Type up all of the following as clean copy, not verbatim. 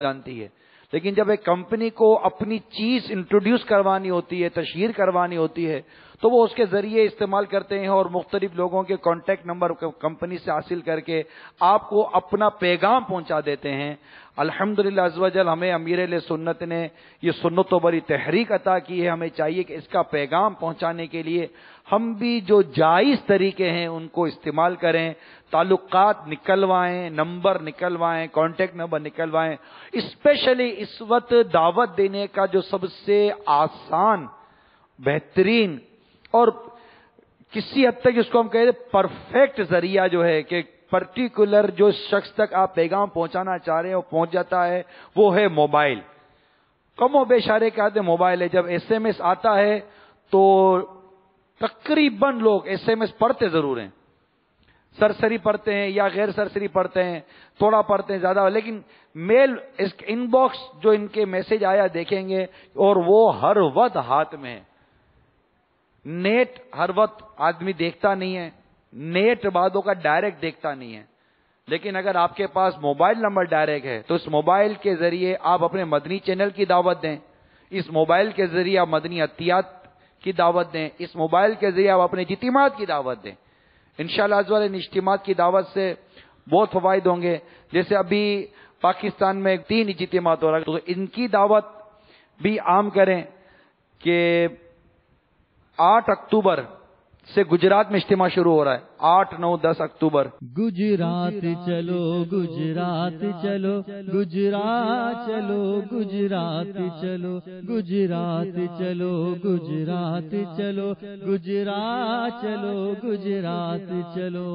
جانتی ہے، لیکن جب ایک کمپنی کو اپنی چیز انٹروڈیوس کروانی ہوتی ہے، تشہیر کروانی ہوتی ہے، تو وہ اس کے ذریعے استعمال کرتے ہیں اور مختلف لوگوں کے کانٹیکٹ نمبر کمپنی سے حاصل کر کے آپ کو اپنا پیغام پہنچا دیتے ہیں۔ الحمدللہ عز و جل ہمیں امیر اہل سنت نے یہ سنت و بری تحریک عطا کی ہے۔ ہمیں چاہیے کہ اس کا پیغام پہنچانے کے لیے ہم بھی جو جائز طریقے ہیں ان کو استعمال کریں، تعلقات نکلوائیں، نمبر نکلوائیں، کانٹیکٹ نمبر نکلوائیں۔ اسپیشلی اس وقت دعوت دینے کا جو سب سے آسان، بہترین اور کسی حد تک اس کو ہم کہتے ہیں پرفیکٹ ذریعہ جو ہے کہ پرٹیکولر جو شخص تک آپ پیغام پہنچانا چاہ رہے ہیں وہ پہنچ جاتا ہے، وہ ہے موبائل۔ کم و بیش اشارے کے آتے موبائل ہے۔ جب ایس ایم ایس آتا ہے تو تقریباً لوگ ایس ایم ایس پڑھتے ضرور ہیں، سرسری پڑھتے ہیں یا غیر سرسری پڑھتے ہیں، تھوڑا پڑھتے ہیں زیادہ، لیکن میل ان باکس جو ان کے میسج آیا دیکھیں گے اور وہ ہر وقت ہاتھ میں ہے۔ نیٹ ہر وقت آدمی دیکھتا نہیں ہے، نیٹ بعدوں کا ڈائریکٹ دیکھتا نہیں ہے، لیکن اگر آپ کے پاس موبائل نمبر ڈائریکٹ ہے تو اس موبائل کے ذریعے آپ اپنے مدنی چینل کی دعوت دیں، اس موبائل کے ذریعے آپ مدنی عطیات کی دعوت دیں، اس موبائل کے ذریعے آپ اپنے اجتماعات کی دعوت دیں۔ انشاءاللہ عز و جل ان اجتماعات کی دعوت سے بہت فوائد ہوں گے۔ جیسے ابھی پاکستان میں 3 اجتماعات ہو رہا ہے، تو ان کی دعوت بھی عام کریں کہ 8 اکتوبر سے گجرات میں اجتماع شروع ہو رہا ہے، 8، 9، 10 اکتوبر۔ گجرات چلو گجرات چلو گجرات چلو گجرات چلو گجرات چلو گجرات چلو گجرات چلو گجرات چلو۔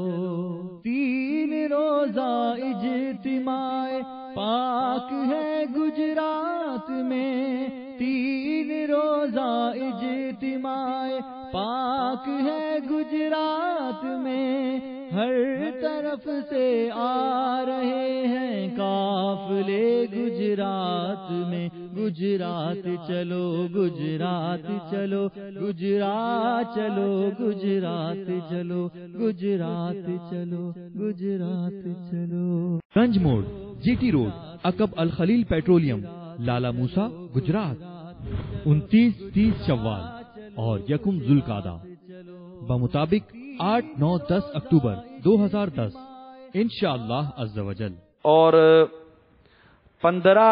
3 روزہ اجتماع پاک ہے گجرات میں، 3 روزہ اجتماع پاک ہے گجرات میں، ہر طرف سے آ رہے ہیں قافلے گجرات میں۔ گجرات چلو گجرات چلو گجرات چلو گجرات چلو گجرات چلو گجرات چلو۔ گنج موڑ، جی ٹی روڈ، عقب الخلیل پیٹرولیم، لالا موسیٰ، گجرات۔ 29-30 شوال اور 1 ذوالقعدہ بمطابق 8، 9، 10 اکتوبر 2010 انشاءاللہ عز و جل۔ اور 15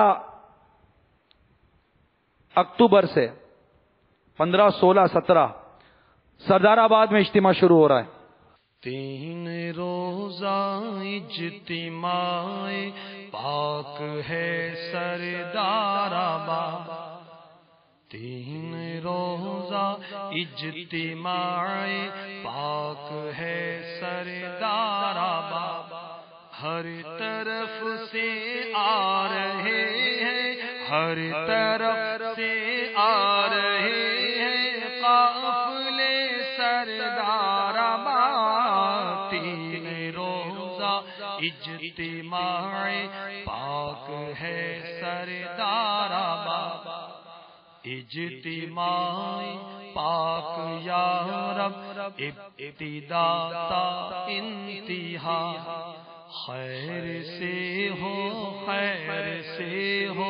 اکتوبر سے 15، 16، 17 سردار آباد میں اجتماع شروع ہو رہا ہے۔ 3 روزہ اجتماع پاک ہے سردار آباد، 3 روزہ اجتماع پاک ہے سردار آباد، ہر طرف سے آ رہے ہیں، ہر طرف سے آ رہے ہیں قافلے سردار آباد، 3 روزہ اجتماع پاک ہے سردار آباد، اجتماع پاک یا رب ابتدا تا انتہا، خیر سے ہو خیر سے ہو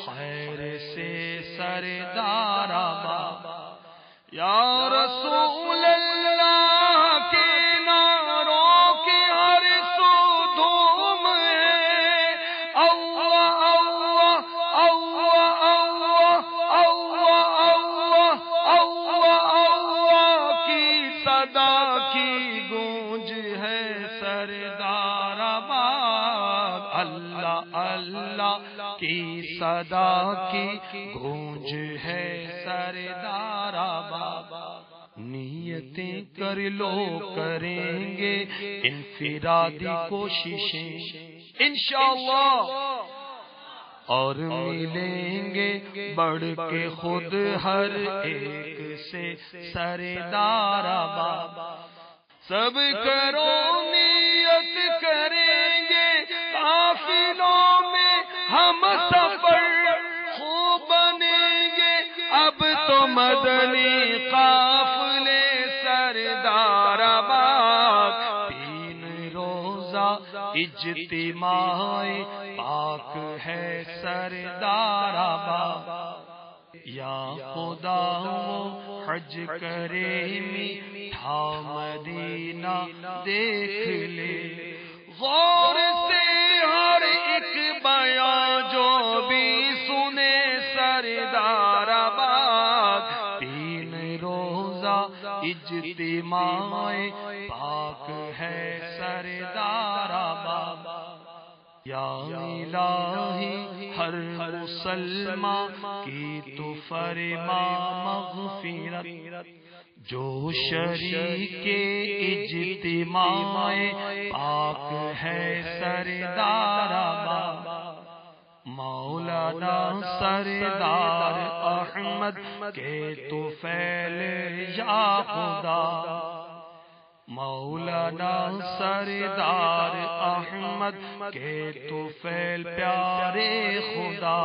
خیر سے سردار آباد، یا رسول اللہ کے نعروں کی ہر سو دھوم ہے، اللہ اللہ اللہ اللہ اللہ اللہ اللہ کی صدا کی گونج ہے سردار آباد، اللہ اللہ کی صدا کی گونج ہے سردار آباد، نیتیں کر لو کریں گے انفرادی کوششیں انشاءاللہ، اور ملیں گے بڑھ کے خود ہر ایک سے سردار آباد، سب کرو نیت کریں گے قافلوں میں ہم سفر خوب بنیں گے، اب تو مدنی قافلے سردار آباد، 3 روزہ اجتماع پاک ہے سردار آباد، یا خدا وہ حج کرے میٹھا مدینہ دیکھ لے، غور سے ہر ایک بیان جو بھی سنے سردار آباد، تین روزہ اجتماع پاک ہے سردار آباد، یا الہی ہر مسلمان کی تو فرما مغفرت، جو شریک اجتماع پاک ہے سردار آباد، مولانا سردار احمد کے تو فیل یا خدا، مولانا سردار احمد کے تو فیل پیارے خدا،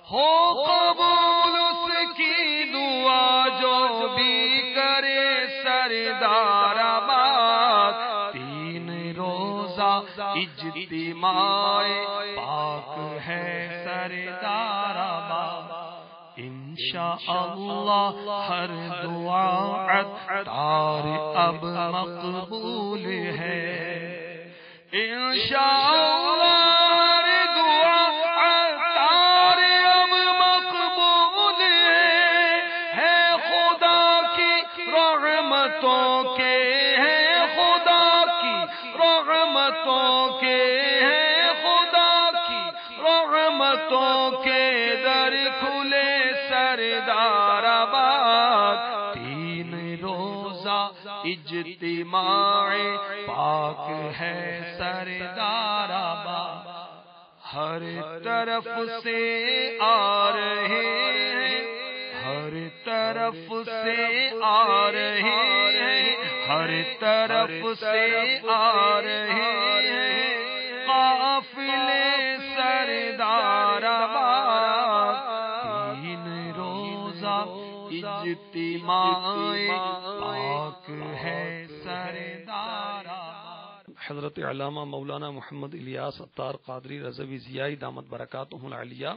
ہو قبول اس کی دعا جو بھی کرے سردار آباد، تین روزہ اجتماع پاک ہے سردار آباد، انشاءاللہ ہر دعا عطار اب مقبول ہے، انشاءاللہ ہر دعا عطار اب مقبول ہے خدا کی رحمتوں کے، ہے خدا کی رحمتوں کے، ہے خدا کی رحمتوں کے در کھلے سردار آباد، تین روزہ اجتماع پاک ہے سردار آباد، ہر طرف سے آ رہے ہیں، ہر طرف سے آ رہے ہیں، ہر طرف سے آ رہے ہیں قافلے سردار آباد، تین روزہ اجتماع پاک ہے سردار آباد۔ حضرت علامہ مولانا محمد الیاس عطار قادری رضوی ضیائی دامت برکاتہ العالیہ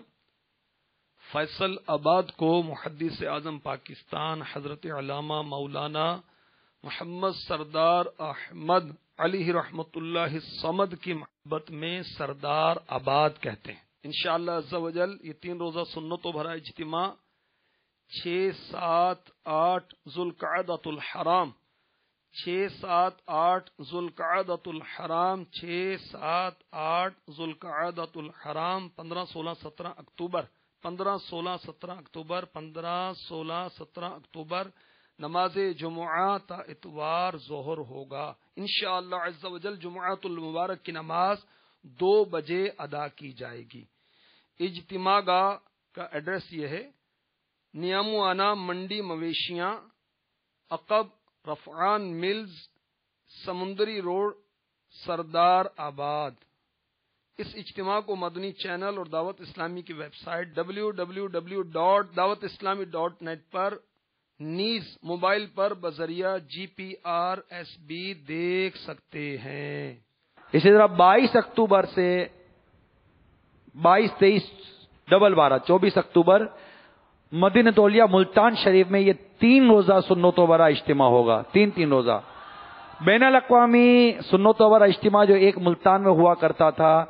فیصل آباد کو محدث اعظم پاکستان حضرت علامہ مولانا محمد سردار احمد علیہ رحمت اللہ الصمد کی محبت میں سردار آباد کہتے ہیں۔ انشاءاللہ عز و جل یہ تین روزہ سنتوں بھرا اجتماع 6، 7، 8 ذوالقعدۃ الحرام، 6، 7، 8 ذوالقعدۃ الحرام، 6، 7، 8 ذوالقعدۃ الحرام، 15، 16، 17 اکتوبر، 15، 16، 17 اکتوبر، 15، 16، 17 اکتوبر نماز جمعہ تا اتوار ظہر ہوگا انشاءاللہ عز و جل۔ جمعۃ المبارک کی نماز 2 بجے ادا کی جائے گی۔ اجتماع گاہ کا ایڈریس یہ ہے، نیاموانا منڈی مویشیاں، عقب رفعان ملز، سمندری روڈ، سردار آباد۔ اس اجتماع کو مدنی چینل اور دعوت اسلامی کی ویب سائٹ www.dawatIslami.net پر نیز موبائل پر بذریعہ GPRSB دیکھ سکتے ہیں۔ اسی طرح 22 اکتوبر سے 22، 23، 12، 24 اکتوبر مدینہ تولیہ ملتان شریف میں یہ 3 روزہ سنتوں برا اجتماع ہوگا، 3 روزہ بین الاقوامی سنتوں برا اجتماع جو ایک ملتان میں ہوا کرتا تھا،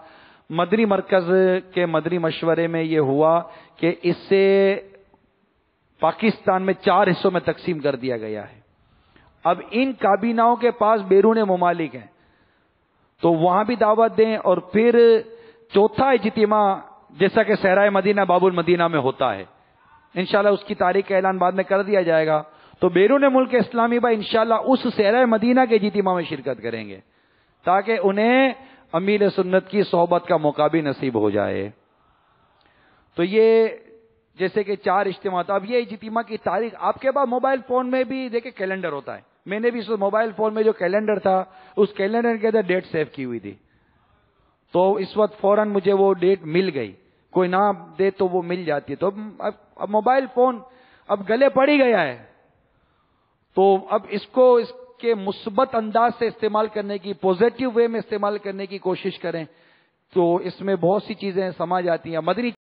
مدنی مرکز کے مدنی مشورے میں یہ ہوا کہ اس سے پاکستان میں 4 حصوں میں تقسیم کر دیا گیا ہے۔ اب ان کابیناؤں کے پاس بیرون ممالک ہیں تو وہاں بھی دعوت دیں، اور پھر چوتھا اجتماع جیسا کہ صحرائے مدینہ باب المدینہ میں ہوتا ہے، انشاءاللہ اس کی تاریخ کا اعلان بعد میں کر دیا جائے گا، تو بیرون ملک اسلامی بھائی انشاءاللہ اس صحرائے مدینہ کے اجتماع میں شرکت کریں گے تاکہ انہیں امیر سنت کی صحبت کا موقع بھی نصیب ہو جائے۔ تو یہ جیسے کہ 4 اجتماع، اب یہ اجتماع کی تاریخ آپ کے پاس موبائل فون میں بھی دیکھیں کیلنڈر ہوتا ہے، میں نے بھی اس موبائل فون میں جو کیلنڈر تھا اس کیلنڈر کے اندر ڈیٹ سیو کی ہوئی تھی، تو اس وقت فوراً مجھے وہ ڈیٹ مل گئی، کوئی نہ دے تو وہ مل جاتی ہے۔ تو اب موبائل فون اب گلے پڑ ہی گیا ہے، تو اب اس کو اس کے مثبت انداز سے استعمال کرنے کی، پوزیٹو وے میں استعمال کرنے کی کوشش کریں تو اس میں بہت سی چیزیں سما جاتی ہیں. مدنی